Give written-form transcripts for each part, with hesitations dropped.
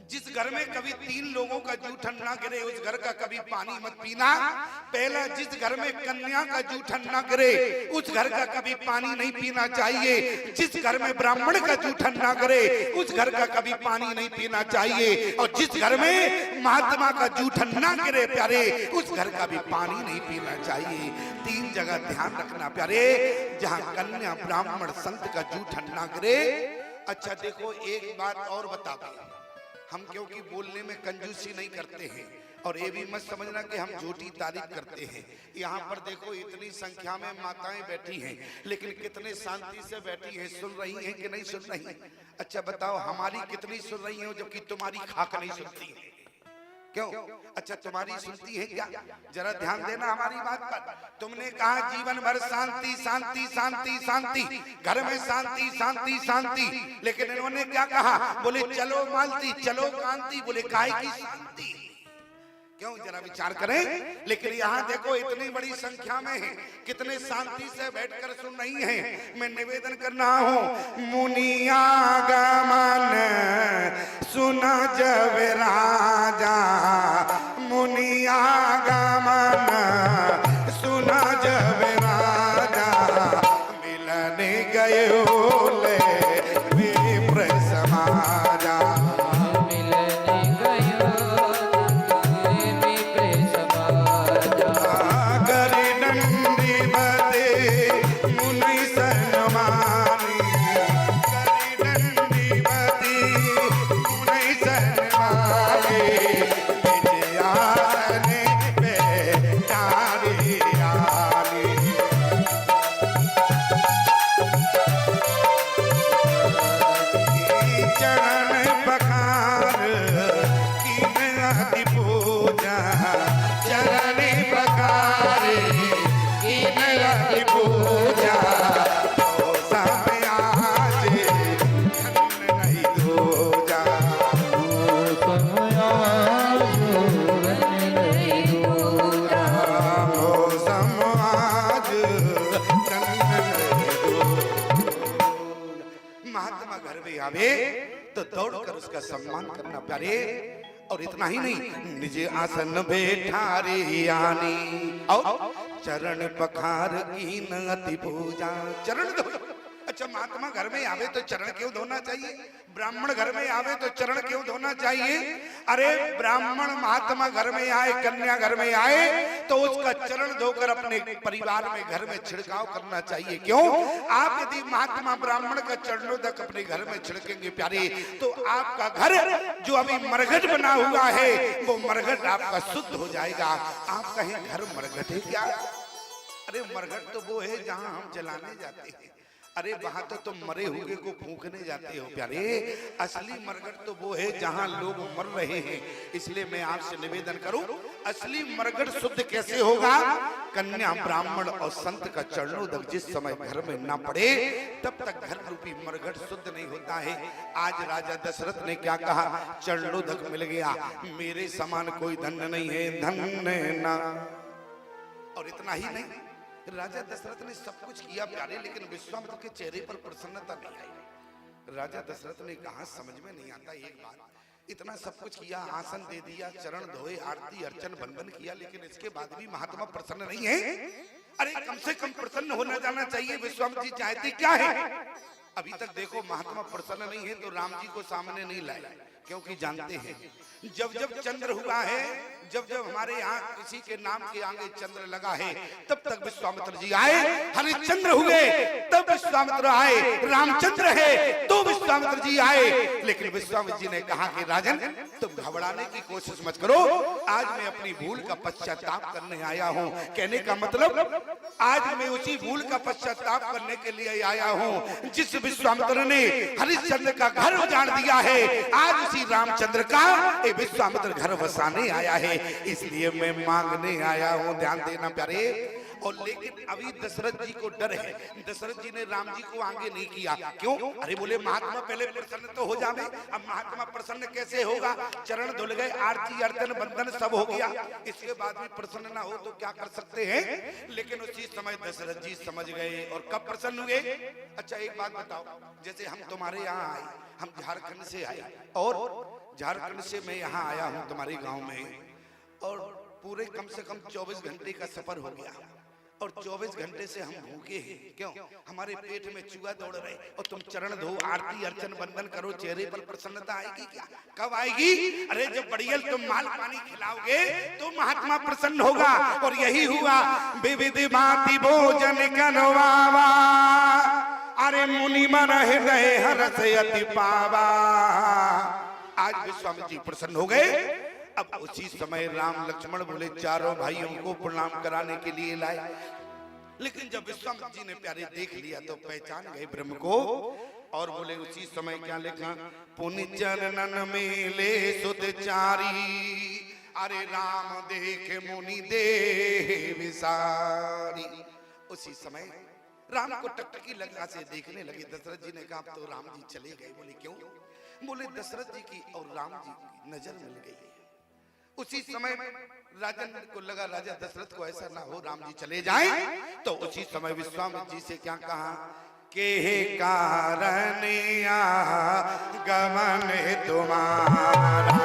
जिस घर में कभी 3 लोगों का जूठन ना गिरे उस घर का कभी पानी मत पीना। पहला, जिस घर में कन्या का जूठन ना गिरे उस घर का कभी पानी नहीं पीना चाहिए। जिस घर में ब्राह्मण का जूठन ना गिरे उस घर का कभी पानी नहीं पीना चाहिए। और जिस घर में महात्मा का जूठन ना गिरे प्यारे उस घर का भी पानी नहीं पीना चाहिए। 3 जगह ध्यान रखना प्यारे, जहाँ कन्या ब्राह्मण संत का जूठन ना गिरे। अच्छा देखो, एक बात और बता दें, हम क्योंकि बोलने में कंजूसी नहीं करते हैं और ये भी मत समझना कि हम झूठी तारीफ करते हैं। यहाँ पर देखो इतनी संख्या में माताएं बैठी हैं, लेकिन कितने शांति से बैठी हैं, सुन रही हैं कि नहीं सुन रही? अच्छा बताओ, हमारी कितनी सुन रही हैं जबकि तुम्हारी खाक नहीं सुनती है? क्यों? अच्छा तुम्हारी सुनती है क्या? जरा ध्यान देना हमारी बात पर। तुमने कहा जीवन भर शांति शांति शांति शांति, घर में शांति शांति शांति, लेकिन इन्होंने क्या कहा? बोले चलो मालती चलो कांति, बोले काय की शांति? क्यों? जरा विचार करें। लेकिन यहाँ देखो इतनी बड़ी संख्या में है, कितने शांति से बैठकर सुन रही हैं। मैं निवेदन करना हूँ, मुनिया गमन सुना जब राजा, मुनिया गमन सुना जब राजा, मिलने गए ले विप्र समाजा, तो दौड़कर उसका सम्मान करना प्यारे। और इतना ही नहीं, निज आसन बैठा रे यानी, और चरण पखार की नति पूजा, चरण धो। अच्छा महात्मा घर में आवे तो चरण क्यों धोना चाहिए? ब्राह्मण घर में आवे तो चरण क्यों धोना चाहिए? अरे ब्राह्मण महात्मा घर में आए, कन्या घर में आए तो उसका चरण धोकर अपने परिवार में घर में छिड़काव करना चाहिए। क्यों? आप यदि महात्मा ब्राह्मण का चरणों तक अपने घर में छिड़केंगे प्यारे, तो आपका घर जो अभी मरघट बना हुआ है वो मरघट आपका शुद्ध हो जाएगा। आप कहें घर मरघट है क्या? अरे मरघट तो वो है जहां हम जलाने जाते हैं। अरे वहां तो तुम मरे हुए को फूंकने जाते हो प्यारे। असली मरघट तो वो है जहां लोग मर रहे हैं। इसलिए मैं आपसे निवेदन करूं, असली मरघट शुद्ध कैसे होगा? कन्या ब्राह्मण और संत का चरणोदक जिस समय घर में ना पड़े तब तक घर रूपी मरघट शुद्ध नहीं होता है। आज राजा दशरथ ने क्या कहा? चरणोदक मिल गया, मेरे समान कोई धन्य नहीं है, धन्य ना। और इतना ही नहीं, राजा दशरथ ने सब कुछ किया प्यारे, लेकिन विश्वामित्र के चेहरे पर प्रसन्नता नहीं आई। राजा दशरथ ने कहा समझ में नहीं आता एक बात, इतना सब कुछ किया, आसन दे दिया, चरण धोए, आरती अर्चन बंधन किया, लेकिन इसके बाद भी महात्मा प्रसन्न नहीं है। अरे कम से कम प्रसन्न होना जाना चाहिए। विश्वामित्र जी चाहते क्या है? अभी तक देखो महात्मा प्रसन्न नहीं है तो राम जी को सामने नहीं लाए, क्योंकि जानते हैं जब जब चंद्र हुआ है, जब जब हमारे यहाँ किसी के नाम के आगे चंद्र लगा है तब तक विश्वामित्र जी आए, हरिश्चंद्र हुए तब विश्वामित्र आए, रामचंद्र है तो विश्वामित्र जी आए। लेकिन विश्वामित्र जी ने कहा कि राजन तुम घबराने की कोशिश मत करो, आज मैं अपनी भूल का पश्चाताप करने आया हूँ। कहने का मतलब आज मैं उसी भूल का पश्चाताप करने के लिए आया हूँ जिस विश्वामित्र ने हरिश्चंद्र का घर उजाड़ दिया है, आज उसी रामचंद्र का विश्वामित्र घर बसाने आया है, इसलिए मैं मांगने आया हूं। ध्यान देना प्यारे। और लेकिन अभी दशरथ जी को डर है, दशरथ जी ने राम जी को आगे नहीं किया। क्यों? अरे बोले महात्मा पहले प्रसन्न तो हो जावे। अब महात्मा प्रसन्न कैसे होगा? चरण धुल गए, आरती अर्चन बंधन सब हो गया, इसके बाद भी प्रसन्न ना हो तो क्या कर सकते हैं? लेकिन उसी समय दशरथ जी समझ गए। और कब प्रसन्न हुए? अच्छा एक बात बताओ, जैसे हम तुम्हारे यहाँ आए, हम झारखंड से आए और झारखंड से मैं यहाँ आया हूँ तुम्हारे गांव में, और पूरे कम से कम 24 घंटे का सफर हो गया, और 24 घंटे से हम भूखे हैं। क्यों? हमारे पेट में चूहा दौड़ रहे, और तुम चरण धो, आरती अर्चन बंदन करो, चेहरे पर प्रसन्नता आएगी क्या? कब आएगी? अरे जब बढ़ियल तुम माल पानी खिलाओगे तो महात्मा प्रसन्न होगा। और यही हुआ, विविध भांति भोजन करवावा, अरे मुनि मन हृदय हरस अति पावा। आज विश्वामित्र जी प्रसन्न हो गए। अब उसी समय राम लक्ष्मण बोले चारों भाइयों को प्रणाम कराने के लिए लाए। लेकिन जब विश्वामित्र जी ने प्यारे देख लिया तो पहचान गए ब्रह्म को, और बोले उसी समय क्या लिखा, पुनि चरणन मेले सुत चारी, अरे राम देख मुनि देह विसारी। उसी समय राम को टकटकी लगा से देखने लगे। दशरथ जी ने कहा तो राम जी चले गए। बोले क्यों? बोले दशरथ जी की और राम जी की नजर मिल गई। उसी समय राजन को लगा राजा दशरथ को ऐसा ना हो राम जी चले जाएं, तो उसी समय विश्वामित्र जी से क्या कहा, के कारण गमन तुम्हारा,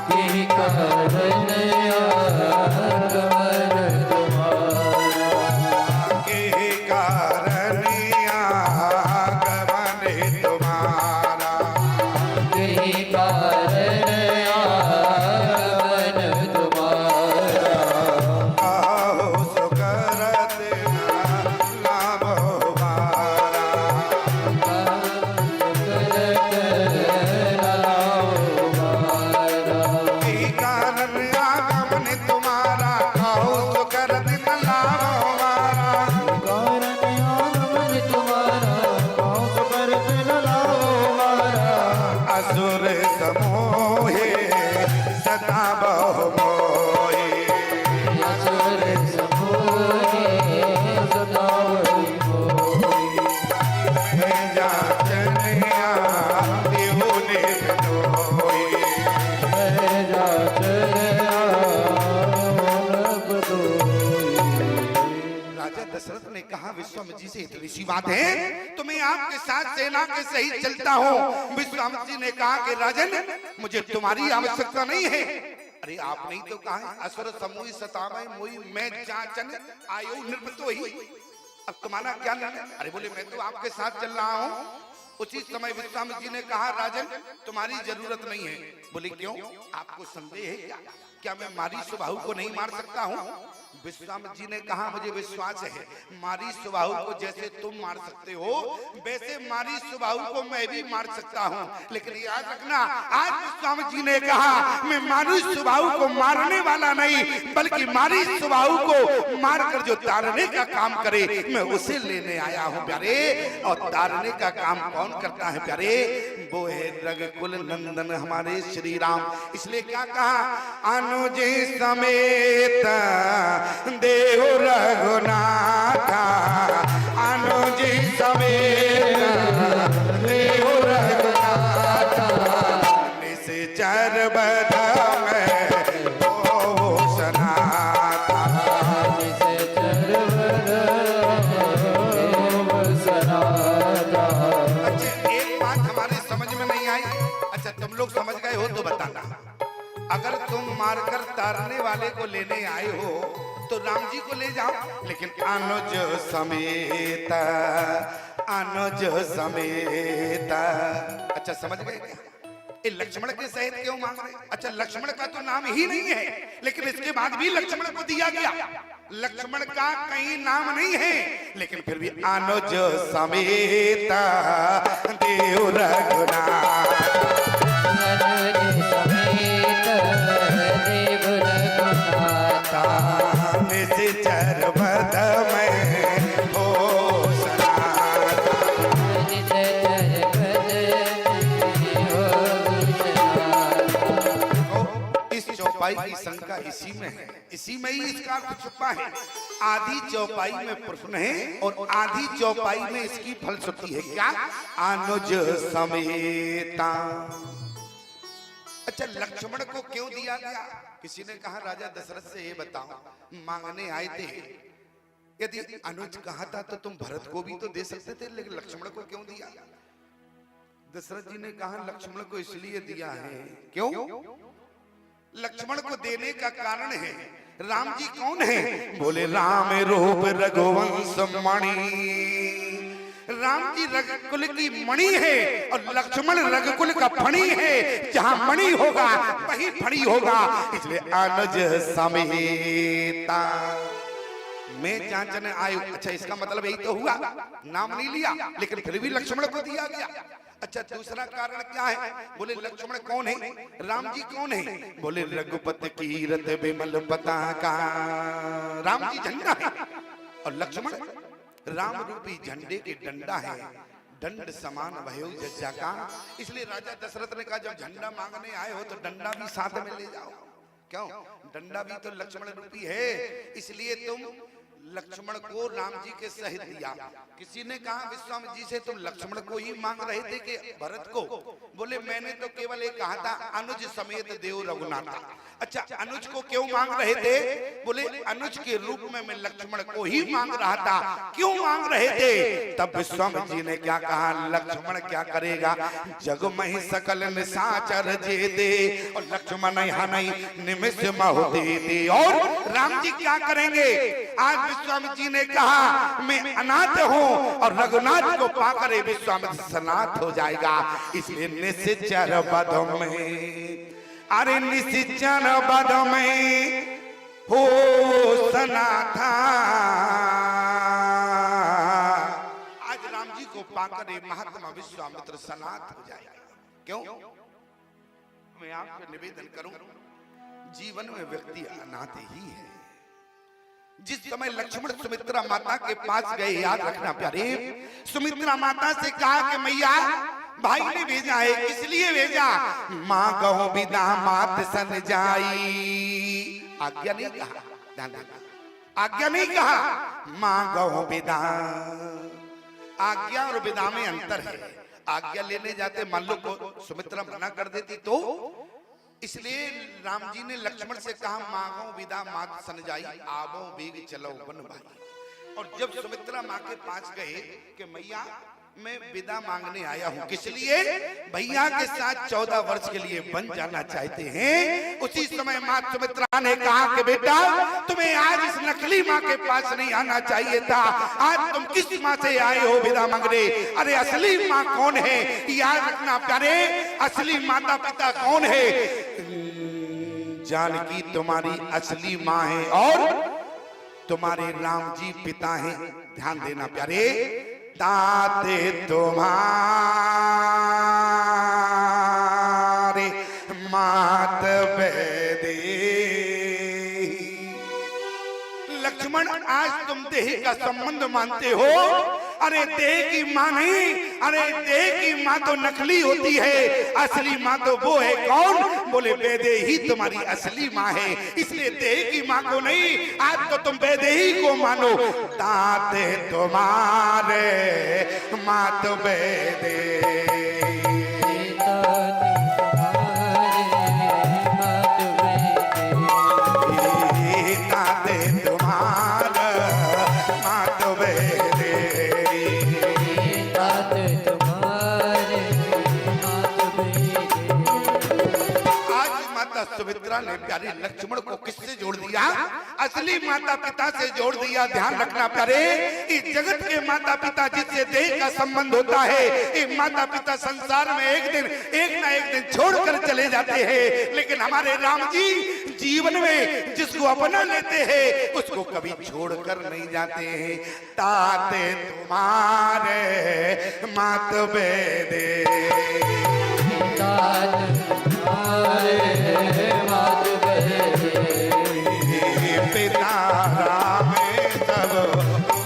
के कारण गमन तुम्हारा, के कारण गमन तुम्हारा, के कारण विश्वामित्र जी से इतनी सी बात है तो मैं आपके साथ सेना के सहित चलता हूँ। विश्वामित्र जी ने कहा कि राजन मुझे तुम्हारी आवश्यकता नहीं है। अरे आप नहीं तो कहा असुर समूह सतामय मोई मैं जाचन आयु निर्पतो ही, अब तुम्हारा क्या लेना? अरे बोले मैं तो आपके साथ चल रहा हूँ। उसी समय विश्वामित्र जी ने कहा राजन तुम्हारी जरूरत नहीं है। बोले क्यों? आपको संदेह है क्या? क्या मैं मारी सुबाहु को नहीं मार सकता हूँ? विश्वामित्र जी ने कहा मुझे विश्वास है मारी सुबाहु को जैसे तुम मार सकते हो वैसे मारी सुबाहु को मैं भी मार सकता हूँ। लेकिन याद रखना आज विश्वामित्र जी ने कहा मैं मारी सुबाहु को मारने वाला नहीं बल्कि मारी सुबाहु को मारकर जो तारने का काम करे मैं उसे लेने आया हूँ प्यारे। और तारने का काम कौन करता है प्यारे? वो है रघुकुल नंदन हमारे श्री राम। इसलिए क्या कहा अनुज समेत देव रघुनाथा, अनुज समेत देव रघुनाथा, निश्चर बध में हो सनाथा, निश्चर बध हो सनाथा। अच्छा एक बात हमारे समझ में नहीं आई, अच्छा तुम लोग समझ गए हो तो बताना। अगर तुम मारकर तारने वाले को लेने आए हो तो राम जी को ले जाओ, लेकिन अनुज समेत, अनुज समेत। अच्छा समझ गए क्या? ये लक्ष्मण के सहित क्यों मांग रहे? अच्छा लक्ष्मण का तो नाम ही नहीं है लेकिन इसके बाद भी लक्ष्मण को दिया गया। लक्ष्मण का कहीं नाम नहीं है लेकिन फिर भी अनुज समेत देव रघुनाथ, निश्चर बध में हो सनाथा, निश्चर बध हो। इस चौपाई की शंका इसी में है, इसी में ही इसका अर्थ छुपा है। आधी चौपाई में प्रश्न है और आधी चौपाई में इसकी फलश्रुति है। क्या? अनुज समेता। अच्छा लक्ष्मण को क्यों दिया गया? किसी ने कहा राजा दशरथ से ये बताओ मांगने आए थे, यदि अनुज कहा था तो तुम भरत को भी तो दे सकते थे लेकिन लक्ष्मण को क्यों दिया? दशरथ जी ने कहा लक्ष्मण को इसलिए दिया है, क्यों? लक्ष्मण को देने का कारण है, राम जी कौन है? बोले राम रूप रघुवंश मणि। राम जी रघुकुल की मणि है और लक्ष्मण रघुकुल का फणी है। जहां मणि होगा वहीं फणी होगा, इसलिए अनुज समेता मैं जांचने आयु। अच्छा, इसका मतलब यही तो हुआ, नाम नहीं लिया लेकिन फिर भी लक्ष्मण को दिया गया। अच्छा, दूसरा कारण क्या है? बोले लक्ष्मण कौन है? राम जी कौन है? बोले रघुपति कीरत विमल पताका। राम जी झंडा है और लक्ष्मण राम रूपी झंडे के डंडा है। दंड समान भयो जज्जा का। इसलिए राजा दशरथ ने कहा जब झंडा मांगने आए हो तो डंडा भी साथ में ले जाओ। क्यों? डंडा भी तो लक्ष्मण रूपी है, इसलिए तुम लक्ष्मण को राम जी के सहित दिया। किसी ने कहा विश्वामित्र जी से तुम लक्ष्मण को ही मांग रहे थे कि भरत को? बोले मैंने तो केवल एक कहा था अनुज समेत देव रघुनाथ। अच्छा, अनुज को क्यों मांग रहे थे? बोले अनुज के रूप में मैं लक्ष्मण को ही मांग रहा था। क्यों मांग रहे थे? तब विश्वामित्र जी ने क्या कहा, लक्ष्मण क्या करेगा? जग मही सकल निशाचर जे दे, और लक्ष्मण यहाँ नहीं निमिष महु दे दे। और राम जी क्या करेंगे? आज विश्वामित्र जी ने कहा मैं अनाथ हूं और रघुनाथ को पाकर विश्वामित्र सनाथ हो जाएगा। इसलिए निश्चर बद में, अरे निश्चर बद में हो सनाथा। आज राम जी को पाकर महात्मा विश्वामित्र सनाथ हो जाएगा। क्यों? मैं आपको निवेदन करूं, जीवन में व्यक्ति अनाथ ही है। जिस समय लक्ष्मण सुमित्रा माता के पास गए, याद रखना प्यारे, सुमित्रा माता से कहा कि मैया भाई ने भेजा है, इसलिए भेजा। माँ गहो विदा मात सन जाई। आज्ञा नहीं कहा, ध्यान देना, आज्ञा नहीं कहा, माँ गहो विदा। आज्ञा और विदा में अंतर है। आज्ञा लेने जाते मान लो को सुमित्रा मना कर देती तो, इसलिए राम जी ने लक्ष्मण से कहा मांगो विदा मात सन जाई, आवो बेग चलो वन भाई। और जब सुमित्रा माँ के पास गए कि मैया मैं विदा मांगने आया हूँ, किस लिए? भैया के साथ 14 वर्ष के लिए बन जाना चाहते हैं। उसी समय माँ सुमित्रा ने कहा कि बेटा तुम्हें आज इस नकली माँ के पास नहीं आना चाहिए था। आज तुम किस माँ से आए हो विदा मांगने? अरे असली माँ कौन है? याद रखना प्यारे, असली माता पिता कौन है? जानकी तुम्हारी असली माँ है और तुम्हारे राम जी पिता हैं। ध्यान देना प्यारे, ताते तुम्हारे मात बेदे। लक्ष्मण आज तुम देह का संबंध मानते हो। अरे देह की माँ नहीं, अरे देह की माँ तो नकली होती है, असली माँ तो वो है। कौन? बोले बेदे ही तुम्हारी असली माँ है, इसलिए देह की माँ को नहीं, आज तो तुम बेदेही को मानो। ताते तुम्हारे मात बेदे, सुमित्रा ने प्यारे लक्ष्मण को किससे जोड़ दिया? असली माता पिता से जोड़ दिया। ध्यान रखना प्यारे, इस जगत के माता पिता जिससे देह का संबंध होता है, ये माता पिता संसार में एक ना एक दिन छोड़कर चले जाते हैं। लेकिन हमारे राम जी जीवन में जिसको अपना लेते हैं उसको कभी छोड़कर नहीं जाते हैं। ताते तुम्हारे मात बेदे, मात बेदे, पिता राम सब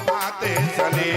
माते सने।